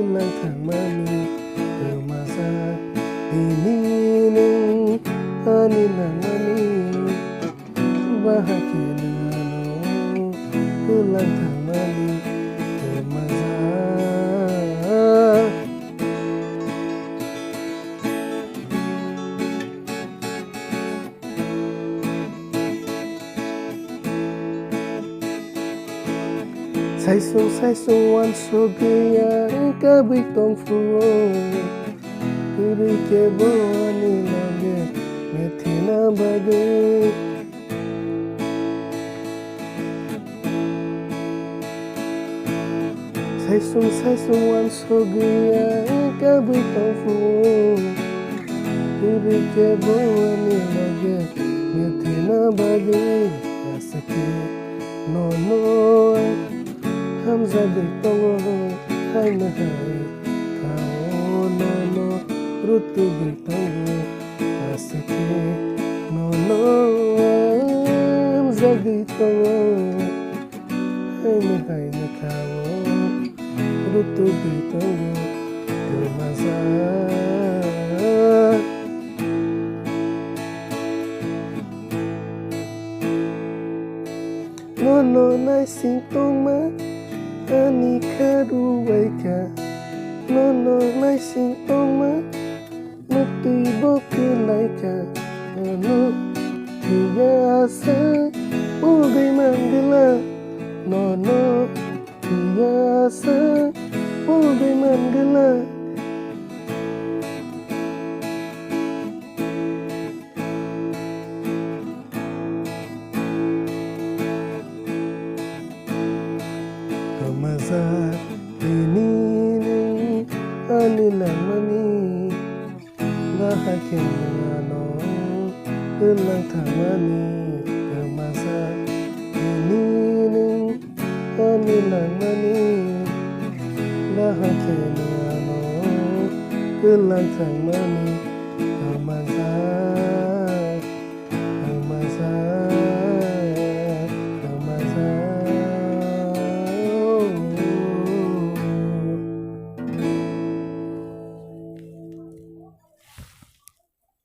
Hilang temani masa ini ning aninangani bahagia denganmu. Hilang temani masa Sai sung wan so gaya ka bitong fu kiri ke bo ani lage metina bage Sai sung wan so gaya ka bitong fu kiri ke bo ani lage metina bage asake no Hamza bertongo hai mahai kao no rutu bertongo asake no Hamza bertongo hai mahai na kao rutu bertongo kemasa no nai sintoma ani karuwaika no nai sintoma mati boku laika no biasa ugai manggila no biasa ugai manggila masa ini anilamani bahagia denganmu. Hilang temani masa ini anilamani bahagia denganmu. Hilang temani masa